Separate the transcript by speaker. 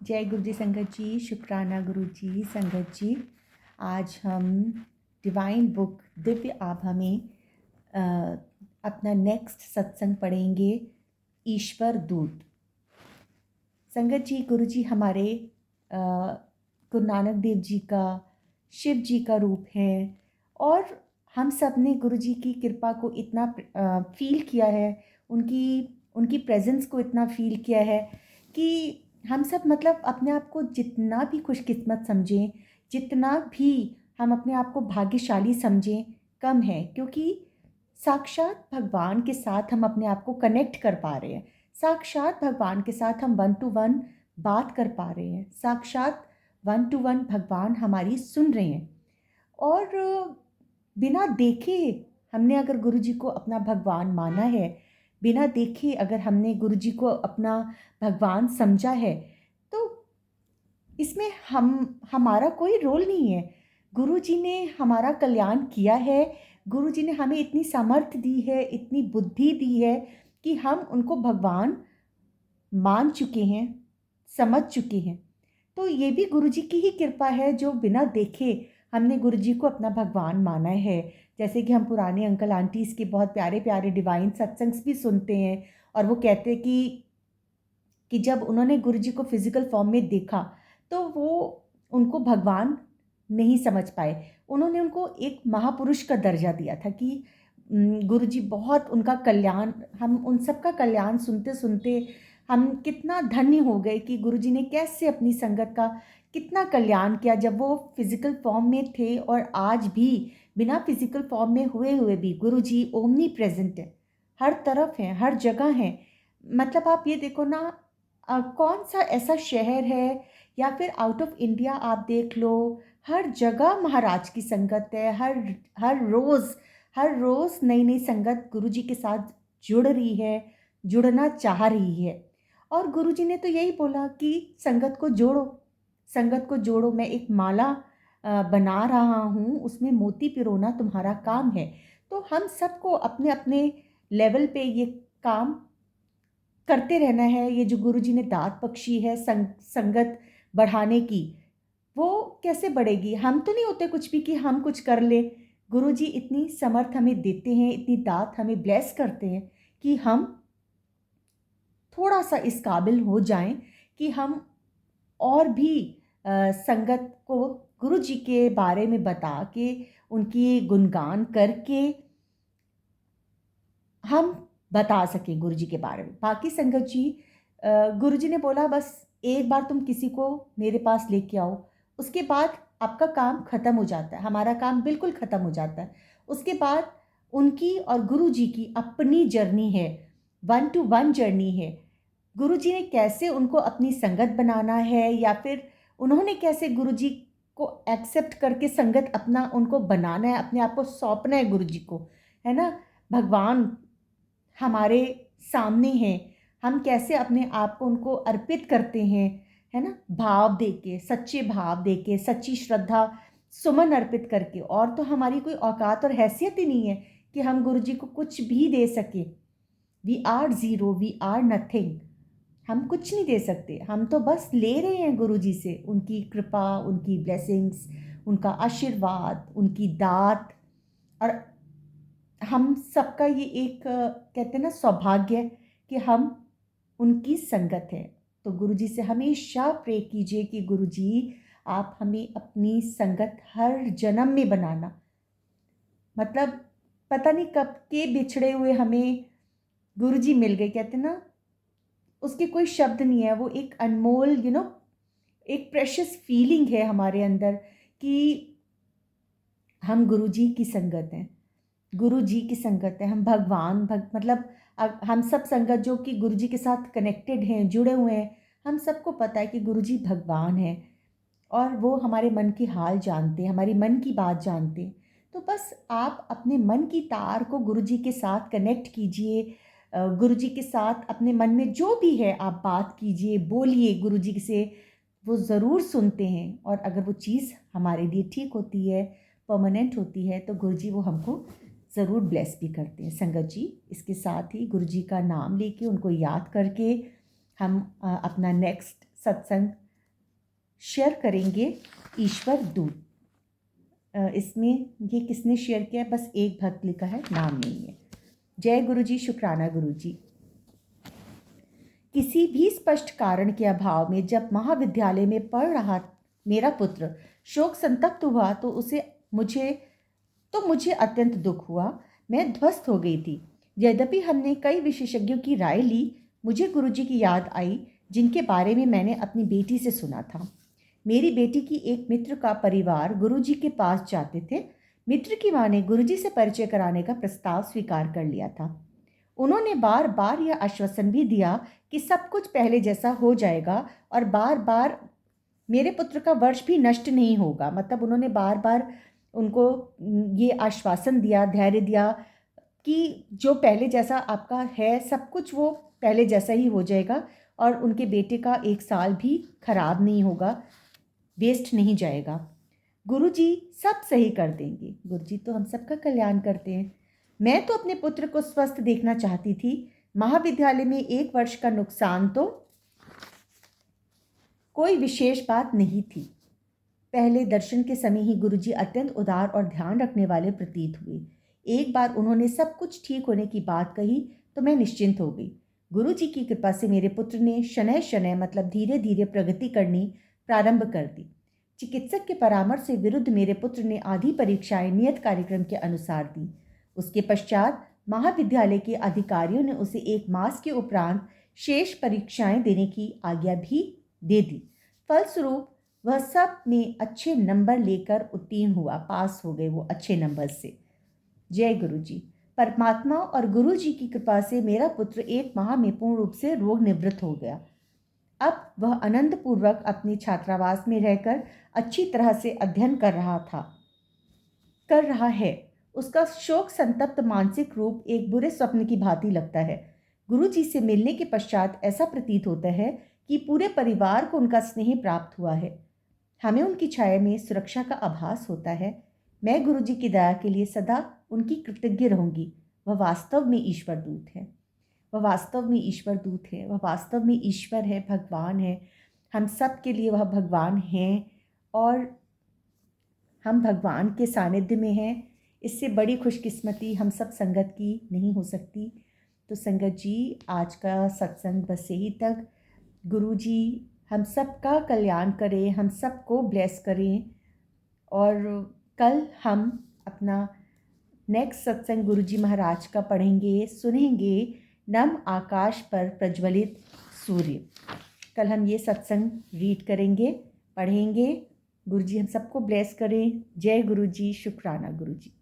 Speaker 1: जय गुरु जी संगत जी, शुक्राना गुरु जी संगत जी। आज हम डिवाइन बुक दिव्य आभा में अपना नेक्स्ट सत्संग पढ़ेंगे, ईश्वर दूत। संगत जी, गुरु जी हमारे गुरु नानक देव जी का, शिव जी का रूप है और हम सब ने गुरु जी की कृपा को इतना फील किया है, उनकी प्रेजेंस को इतना फील किया है कि हम सब मतलब अपने आप को जितना भी खुशकिस्मत समझें, जितना भी हम अपने आप को भाग्यशाली समझें, कम है। क्योंकि साक्षात भगवान के साथ हम अपने आप को कनेक्ट कर पा रहे हैं, साक्षात भगवान के साथ हम 1-to-1 बात कर पा रहे हैं, साक्षात 1-to-1 भगवान हमारी सुन रहे हैं। और बिना देखे हमने अगर गुरु जी को अपना भगवान माना है, बिना देखे अगर हमने गुरु जी को अपना भगवान समझा है, तो इसमें हमारा कोई रोल नहीं है। गुरु जी ने हमारा कल्याण किया है, गुरु जी ने हमें इतनी सामर्थ्य दी है, इतनी बुद्धि दी है कि हम उनको भगवान मान चुके हैं, समझ चुके हैं। तो ये भी गुरु जी की ही कृपा है जो बिना देखे हमने गुरु जी को अपना भगवान माना है। जैसे कि हम पुराने अंकल आंटीज़ के बहुत प्यारे प्यारे डिवाइन सत्संग्स भी सुनते हैं और वो कहते हैं कि जब उन्होंने गुरु जी को फिज़िकल फॉर्म में देखा तो वो उनको भगवान नहीं समझ पाए। उन्होंने उनको एक महापुरुष का दर्जा दिया था कि गुरु जी बहुत उनका कल्याण, हम उन सब का कल्याण सुनते सुनते हम कितना धन्य हो गए कि गुरु जी ने कैसे अपनी संगत का कितना कल्याण किया जब वो फिज़िकल फॉर्म में थे। और आज भी बिना फिज़िकल फॉर्म में हुए हुए भी गुरु जी ओमनी प्रेजेंट है, हर तरफ हैं, हर जगह हैं। मतलब आप ये देखो ना, कौन सा ऐसा शहर है या फिर आउट ऑफ इंडिया आप देख लो, हर जगह महाराज की संगत है। हर हर रोज़ नई नई संगत गुरु जी के साथ जुड़ रही है, जुड़ना चाह रही है। और गुरु जी ने तो यही बोला कि संगत को जोड़ो, संगत को जोड़ो। मैं एक माला बना रहा हूँ, उसमें मोती पिरोना तुम्हारा काम है। तो हम सबको अपने अपने लेवल पे ये काम करते रहना है। ये जो गुरु जी ने दात बख्शी है संगत बढ़ाने की, वो कैसे बढ़ेगी? हम तो नहीं होते कुछ भी कि हम कुछ कर ले। गुरु जी इतनी समर्थ हमें देते हैं, इतनी दात हमें ब्लेस करते हैं कि हम थोड़ा सा इस काबिल हो जाएं कि हम और भी संगत को गुरु जी के बारे में बता के, उनकी गुणगान करके हम बता सकें गुरु जी के बारे में। बाकी संगत जी, गुरु जी ने बोला बस एक बार तुम किसी को मेरे पास लेके आओ, उसके बाद आपका काम ख़त्म हो जाता है, हमारा काम बिल्कुल ख़त्म हो जाता है। उसके बाद उनकी और गुरु जी की अपनी जर्नी है, 1-to-1 जर्नी है। गुरु जी ने कैसे उनको अपनी संगत बनाना है या फिर उन्होंने कैसे गुरु जी को एक्सेप्ट करके संगत अपना उनको बनाना है, अपने आप को सौंपना है गुरु जी को, है ना। भगवान हमारे सामने हैं, हम कैसे अपने आप को उनको अर्पित करते हैं, है ना, भाव देके, सच्चे भाव देके, सच्ची श्रद्धा सुमन अर्पित करके। और तो हमारी कोई औकात और हैसियत ही नहीं है कि हम गुरु जी को कुछ भी दे सके। We are zero, we are nothing. हम कुछ नहीं दे सकते, हम तो बस ले रहे हैं गुरु जी से उनकी कृपा, उनकी ब्लेसिंग्स, उनका आशीर्वाद, उनकी दात। और हम सबका ये एक कहते हैं ना सौभाग्य कि हम उनकी संगत है। तो गुरु जी से हमेशा प्रे कीजिए कि गुरु जी आप हमें अपनी संगत हर जन्म में बनाना। मतलब पता नहीं कब के बिछड़े हुए हमें गुरु जी मिल गए, कहते हैं ना, उसके कोई शब्द नहीं है। वो एक अनमोल एक प्रेशियस फीलिंग है हमारे अंदर कि हम गुरु जी की संगत हैं, गुरु जी की संगत है। हम मतलब हम सब संगत जो कि गुरु जी के साथ कनेक्टेड हैं, जुड़े हुए हैं, हम सबको पता है कि गुरु जी भगवान हैं और वो हमारे मन की हाल जानते हैं, हमारी मन की बात जानते हैं। तो बस आप अपने मन की तार को गुरु जी के साथ कनेक्ट कीजिए, गुरु जी के साथ अपने मन में जो भी है आप बात कीजिए, बोलिए गुरु जी से। वो ज़रूर सुनते हैं और अगर वो चीज़ हमारे लिए ठीक होती है, परमानेंट होती है, तो गुरु जी वो हमको ज़रूर ब्लेस भी करते हैं। संगत जी, इसके साथ ही गुरु जी का नाम लेके, उनको याद करके हम अपना नेक्स्ट सत्संग शेयर करेंगे ईश्वर दूत। इसमें ये किसने शेयर किया है? बस एक भक्त लिखा है, नाम नहीं है। जय गुरु जी, शुक्राना गुरु जी। किसी भी स्पष्ट कारण के अभाव में जब महाविद्यालय में पढ़ रहा मेरा पुत्र शोक संतप्त हुआ तो मुझे अत्यंत दुख हुआ। मैं ध्वस्त हो गई थी। यद्यपि हमने कई विशेषज्ञों की राय ली, मुझे गुरुजी की याद आई जिनके बारे में मैंने अपनी बेटी से सुना था। मेरी बेटी की एक मित्र का परिवार गुरुजी के पास जाते थे। मित्र की मां ने गुरुजी से परिचय कराने का प्रस्ताव स्वीकार कर लिया था। उन्होंने बार बार यह आश्वासन भी दिया कि सब कुछ पहले जैसा हो जाएगा और बार बार मेरे पुत्र का वर्ष भी नष्ट नहीं होगा। मतलब उन्होंने बार बार उनको ये आश्वासन दिया, धैर्य दिया कि जो पहले जैसा आपका है सब कुछ वो पहले जैसा ही हो जाएगा और उनके बेटे का एक साल भी खराब नहीं होगा, वेस्ट नहीं जाएगा। गुरुजी सब सही कर देंगे। गुरुजी तो हम सबका कल्याण करते हैं। मैं तो अपने पुत्र को स्वस्थ देखना चाहती थी। महाविद्यालय में 1 वर्ष का नुकसान तो कोई विशेष बात नहीं थी। पहले दर्शन के समय ही गुरुजी अत्यंत उदार और ध्यान रखने वाले प्रतीत हुए। एक बार उन्होंने सब कुछ ठीक होने की बात कही तो मैं निश्चिंत हो गई। गुरुजी की कृपा से मेरे पुत्र ने शनय शनय मतलब धीरे धीरे प्रगति करनी प्रारंभ कर दी। चिकित्सक के परामर्श से विरुद्ध मेरे पुत्र ने आधी परीक्षाएं नियत कार्यक्रम के अनुसार दी। उसके पश्चात महाविद्यालय के अधिकारियों ने उसे 1 मास के उपरांत शेष परीक्षाएं देने की आज्ञा भी दे दी। फलस्वरूप वह सब में अच्छे नंबर लेकर उत्तीर्ण हुआ, पास हो गए वो अच्छे नंबर से। जय गुरु जी। परमात्मा और गुरु जी की कृपा से मेरा पुत्र 1 माह में पूर्ण रूप से रोग निवृत्त हो गया। अब वह आनंद पूर्वक अपने छात्रावास में रहकर अच्छी तरह से अध्ययन कर रहा है। उसका शोक संतप्त मानसिक रूप एक बुरे स्वप्न की भांति लगता है। गुरु जी से मिलने के पश्चात ऐसा प्रतीत होता है कि पूरे परिवार को उनका स्नेह प्राप्त हुआ है। हमें उनकी छाया में सुरक्षा का आभास होता है। मैं गुरु जी की दया के लिए सदा उनकी कृतज्ञ रहूंगी। वह वास्तव में ईश्वर दूत है। वह वास्तव में ईश्वर दूत है। वह वास्तव में ईश्वर है, भगवान है। हम सब के लिए वह भगवान हैं और हम भगवान के सानिध्य में हैं। इससे बड़ी खुशकिस्मती हम सब संगत की नहीं हो सकती। तो संगत जी, आज का सत्संग बस यही तक। गुरु जी हम सब का कल्याण करें, हम सबको ब्लेस करें। और कल हम अपना नेक्स्ट सत्संग गुरु जी महाराज का पढ़ेंगे, सुनेंगे, नम आकाश पर प्रज्वलित सूर्य। कल हम ये सत्संग रीड करेंगे, पढ़ेंगे। गुरु जी हम सबको ब्लेस करें। जय गुरु जी, शुक्राना गुरु जी।